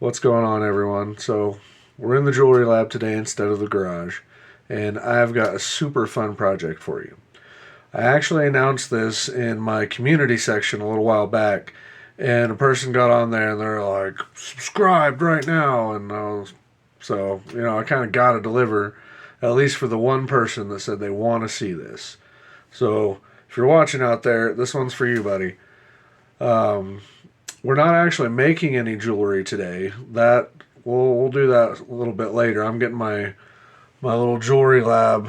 What's going on, everyone? So, we're in the jewelry lab today instead of the garage, and I've got a super fun project for you. I actually announced this in my community section a little while back, and a person got on there and they're like, subscribed right now, and I kind of got to deliver, at least for the one person that said they want to see this. So, if you're watching out there, this one's for you, buddy. Um, we're not actually making any jewelry today. That we'll do that a little bit later. I'm getting my little jewelry lab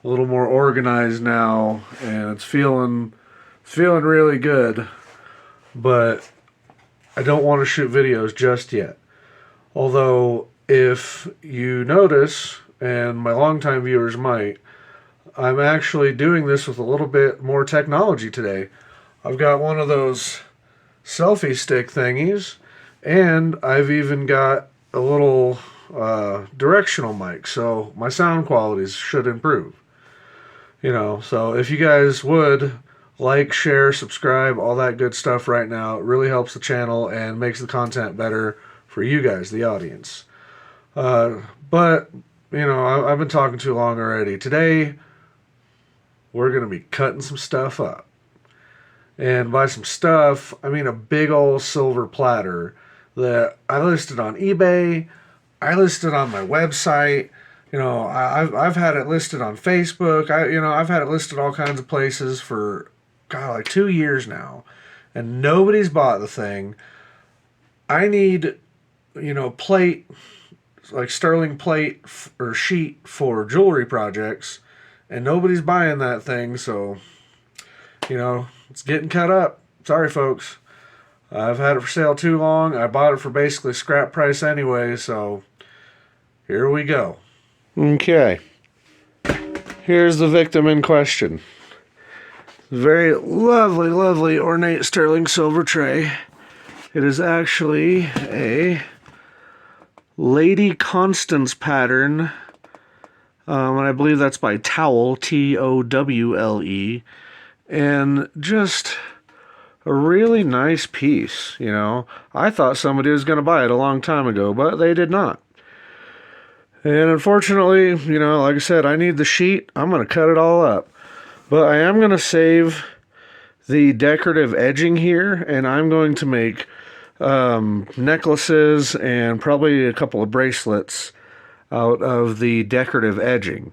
a little more organized now, and it's feeling really good. But I don't want to shoot videos just yet. Although, if you notice, and my longtime viewers might, I'm actually doing this with a little bit more technology today. I've got one of those selfie stick thingies, and I've even got a little directional mic, so my sound qualities should improve. So if you guys would like, share, subscribe, all that good stuff right now, it really helps the channel and makes the content better for you guys, the audience. But I've been talking too long already. Today we're going to be cutting some stuff up. And by some stuff, I mean a big old silver platter that I listed on eBay. I listed on my website. I've had it listed on Facebook. I've had it listed all kinds of places for like 2 years now, and nobody's bought the thing. I need plate, like sterling plate or sheet for jewelry projects, and nobody's buying that thing. So it's getting cut up. Sorry, folks. I've had it for sale too long. I bought it for basically scrap price anyway, so here we go. Okay. Here's the victim in question. Very lovely, lovely ornate sterling silver tray. It is actually a Lady Constance pattern, and I believe that's by Towle, Towle. And just a really nice piece, I thought somebody was going to buy it a long time ago, but they did not. And unfortunately, like I said, I need the sheet. I'm going to cut it all up. But I am going to save the decorative edging here, and I'm going to make necklaces and probably a couple of bracelets out of the decorative edging.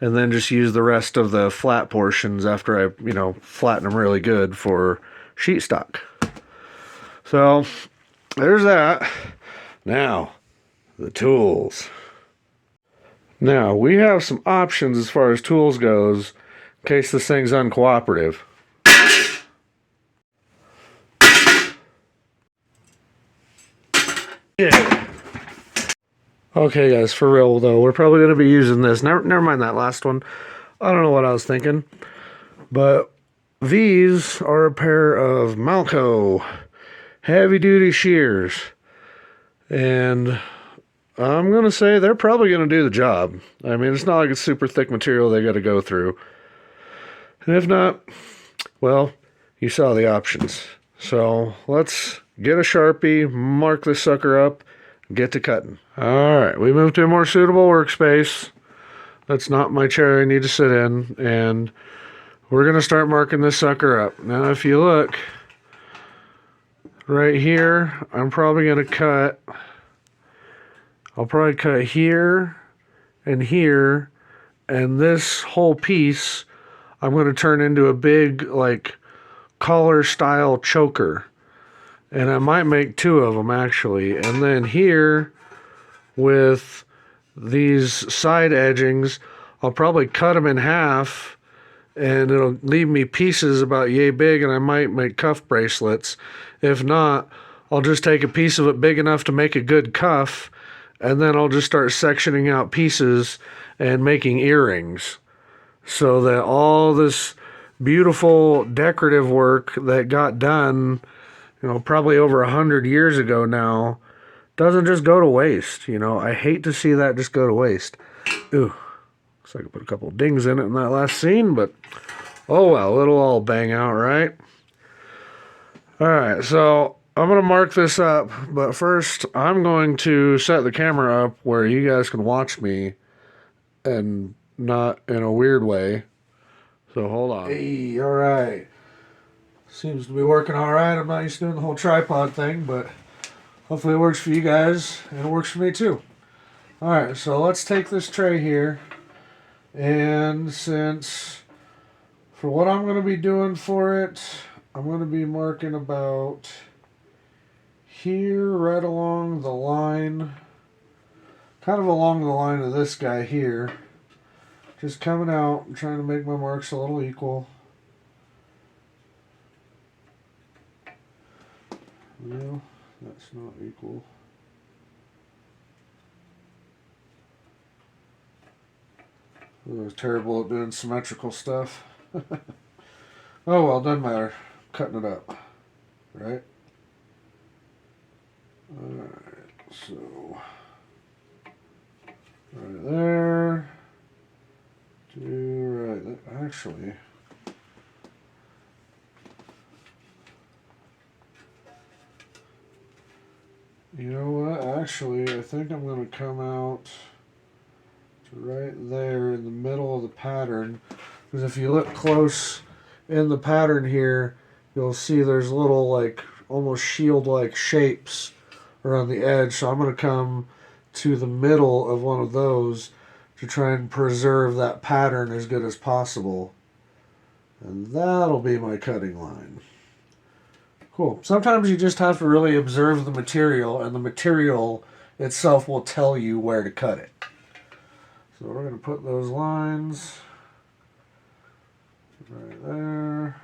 And then just use the rest of the flat portions after I, flatten them really good for sheet stock. So, there's that. Now, the tools. Now, we have some options as far as tools goes, in case this thing's uncooperative. Yeah. Okay, guys, for real, though, we're probably going to be using this. Never mind that last one. I don't know what I was thinking. But these are a pair of Malco heavy-duty shears. And I'm going to say they're probably going to do the job. I mean, it's not like it's super thick material they got to go through. And if not, well, you saw the options. So let's get a Sharpie, mark this sucker up, get to cutting. Alright, we moved to a more suitable workspace. That's not my chair I need to sit in. And we're going to start marking this sucker up. Now, if you look, right here, I'm probably going to cut... I'll probably cut here, and this whole piece I'm going to turn into a big, like, collar-style choker. And I might make two of them, actually. And then here, with these side edgings, I'll probably cut them in half, and it'll leave me pieces about yay big, and I might make cuff bracelets. If not, I'll just take a piece of it big enough to make a good cuff, and then I'll just start sectioning out pieces and making earrings, so that all this beautiful decorative work that got done, probably over 100 years ago now, doesn't just go to waste. I hate to see that just go to waste. Ooh, looks like I put a couple dings in it in that last scene, but oh well, it'll all bang out, right? Alright, so I'm going to mark this up, but first I'm going to set the camera up where you guys can watch me and not in a weird way. So hold on. Hey, all right. Seems to be working all right. I'm not used to doing the whole tripod thing, but hopefully it works for you guys and it works for me too. All right, so let's take this tray here, and since for what I'm going to be doing for it, I'm going to be marking about here, right along the line, kind of along the line of this guy here. Just coming out and trying to make my marks a little equal. No, that's not equal. I was terrible at doing symmetrical stuff. Oh well, doesn't matter. Cutting it up, right? Alright, so right there to right there. Actually, you know what? Actually, I think I'm going to come out to right there in the middle of the pattern, because if you look close in the pattern here, you'll see there's little like almost shield-like shapes around the edge. So I'm going to come to the middle of one of those to try and preserve that pattern as good as possible. And that'll be my cutting line. Cool. Sometimes you just have to really observe the material, and the material itself will tell you where to cut it. So we're going to put those lines right there.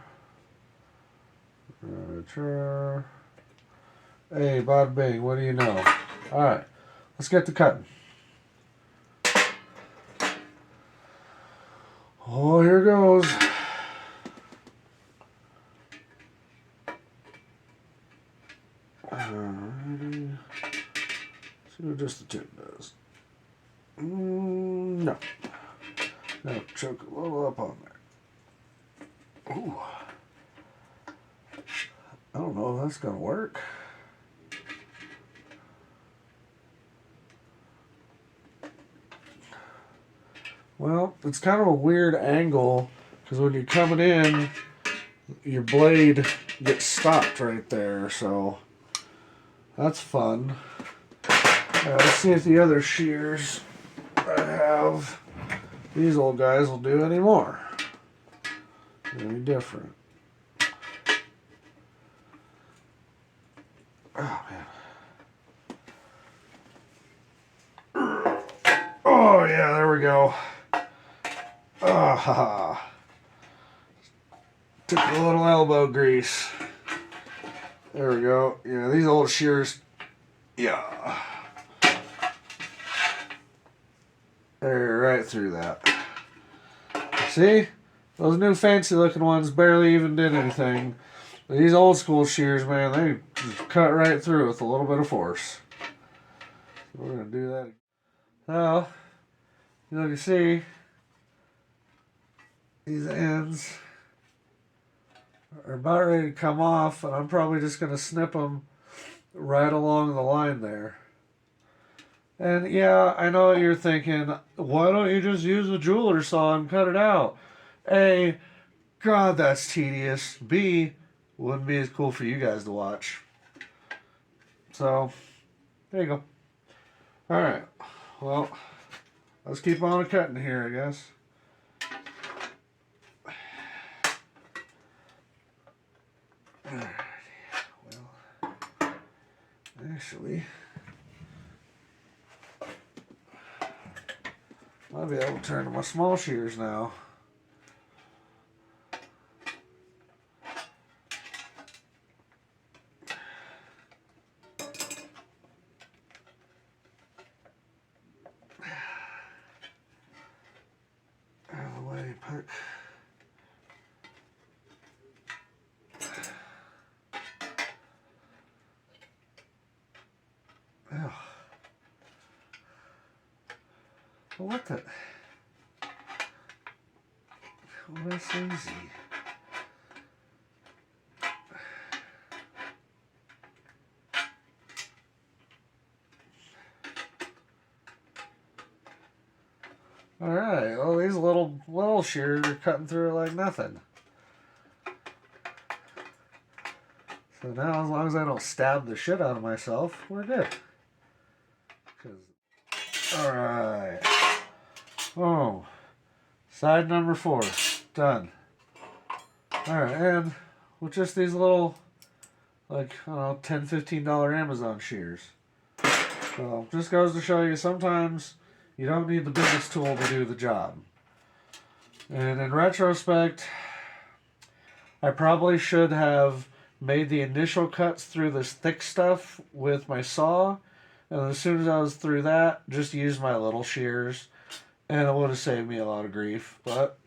Right there. Hey, bada bing, what do you know? Alright, let's get to cutting. Oh, here goes. Alrighty. See what just the tip does. No. Now choke a little up on there. Ooh. I don't know if that's going to work. Well, it's kind of a weird angle, because when you're coming in, your blade gets stopped right there, so that's fun. Let's see if the other shears I have, these old guys, will do any more. Any different. Oh, man. Oh, yeah, there we go. Ah, took a little elbow grease. There we go. Yeah, these old shears. Yeah. They're right through that. See? Those new fancy looking ones barely even did anything. These old school shears, man, they just cut right through with a little bit of force. So we're going to do that. Now, you can see these ends are about ready to come off, and I'm probably just going to snip them right along the line there. And yeah, I know what you're thinking. Why don't you just use a jeweler's saw and cut it out? A, God, that's tedious. B, wouldn't be as cool for you guys to watch. So, there you go. Alright, well, let's keep on cutting here, I guess. Alright, well, actually, I'll be able to turn to my small shears now. Out of the way, puck. Oh. Well, what the? Well, that's easy. Alright, well, these little shears are cutting through it like nothing. So now, as long as I don't stab the shit out of myself, we're good. Alright. Oh. Side number 4. Done. Alright, and with just these little, like, I don't know, $10, $15 Amazon shears. So, just goes to show you sometimes you don't need the biggest tool to do the job. And in retrospect, I probably should have made the initial cuts through this thick stuff with my saw. And as soon as I was through that, just used my little shears. And it would have saved me a lot of grief. But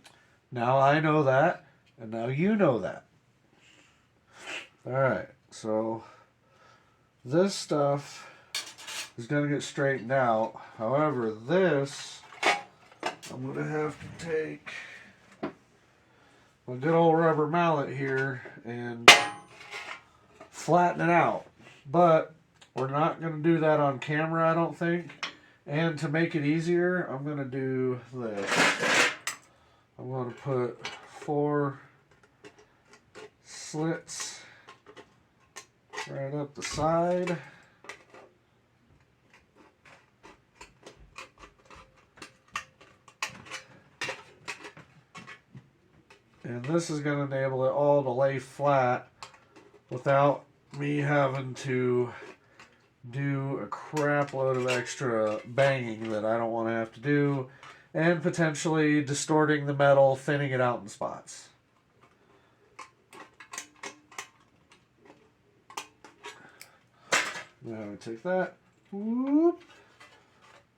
now I know that. And now you know that. Alright, so this stuff is going to get straightened out. However, this, I'm going to have to take my good old rubber mallet here and flatten it out. But we're not going to do that on camera, I don't think. And to make it easier, I'm going to do this. I'm going to put 4 slits right up the side. And this is going to enable it all to lay flat without me having to do a crap load of extra banging that I don't want to have to do, and potentially distorting the metal, thinning it out in spots. Now we take that, whoop,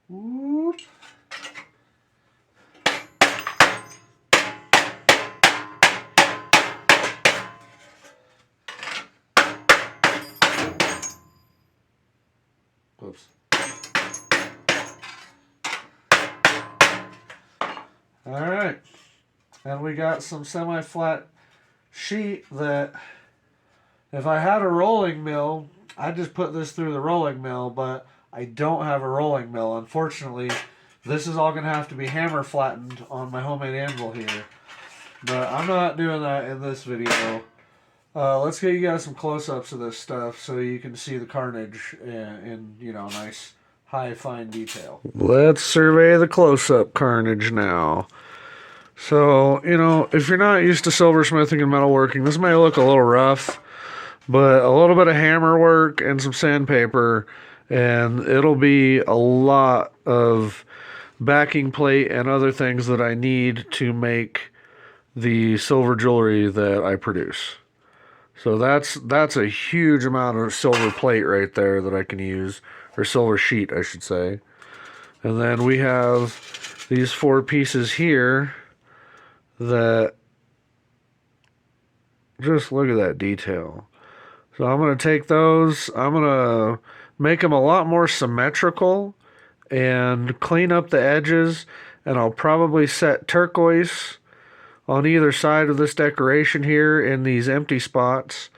whoop. Whoops. Alright, and we got some semi-flat sheet that if I had a rolling mill, I'd just put this through the rolling mill, but I don't have a rolling mill. Unfortunately, this is all going to have to be hammer flattened on my homemade anvil here. But I'm not doing that in this video. Let's get you guys some close-ups of this stuff so you can see the carnage in you know, nice, high, fine detail. Let's survey the close-up carnage now. So, you know, if you're not used to silversmithing and metalworking, this may look a little rough, but a little bit of hammer work and some sandpaper, and it'll be a lot of backing plate and other things that I need to make the silver jewelry that I produce. So that's a huge amount of silver plate right there that I can use, or silver sheet, I should say. And then we have these 4 pieces here that, just look at that detail. So I'm going to take those, I'm going to make them a lot more symmetrical and clean up the edges, and I'll probably set turquoise on either side of this decoration here in these empty spots,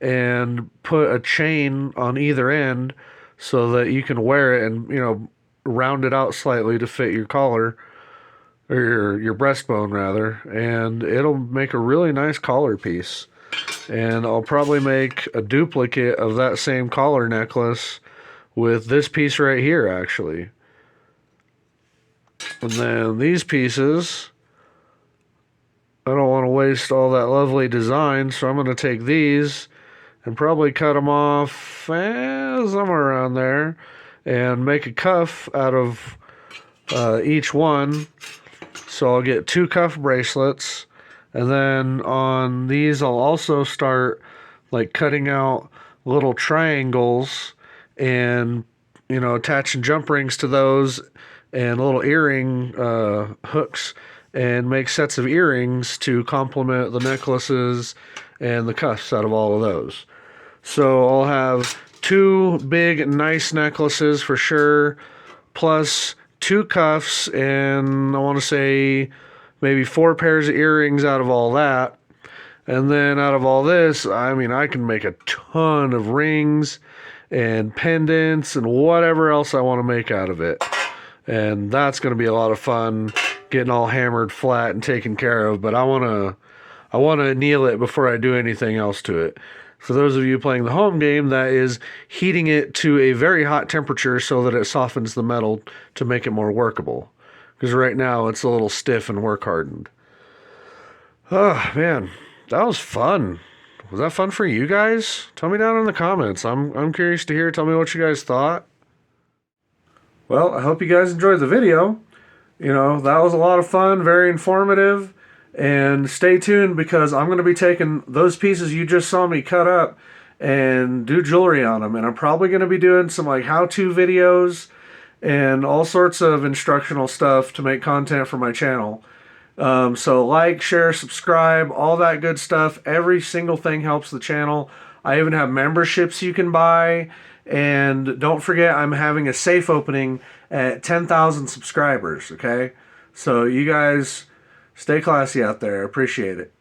and put a chain on either end so that you can wear it and, you know, round it out slightly to fit your collar, or your breastbone rather, and it'll make a really nice collar piece. And I'll probably make a duplicate of that same collar necklace with this piece right here, actually. And then these pieces, I don't want to waste all that lovely design, so I'm going to take these and probably cut them off somewhere around there and make a cuff out of each one. So I'll get 2 cuff bracelets, and then on these I'll also start like cutting out little triangles and, you know, attaching jump rings to those and little earring hooks, and make sets of earrings to complement the necklaces and the cuffs out of all of those. So I'll have 2 big nice necklaces for sure, plus 2 cuffs, and I want to say maybe 4 pairs of earrings out of all that. And then out of all this, I mean, I can make a ton of rings and pendants and whatever else I want to make out of it. And that's going to be a lot of fun. getting all hammered flat and taken care of, but I want to anneal it before I do anything else to it. For those of you playing the home game, that is heating it to a very hot temperature so that it softens the metal to make it more workable. Because right now it's a little stiff and work hardened. Oh man, that was fun. Was that fun for you guys? Tell me down in the comments. I'm curious to hear. Tell me what you guys thought. Well, I hope you guys enjoyed the video. That was a lot of fun, very informative. And stay tuned because I'm going to be taking those pieces you just saw me cut up and do jewelry on them. And I'm probably going to be doing some like how-to videos and all sorts of instructional stuff to make content for my channel. So like, share, subscribe, all that good stuff. Every single thing helps the channel. I even have memberships you can buy. And don't forget, I'm having a safe opening at 10,000 subscribers, okay? So you guys stay classy out there. Appreciate it.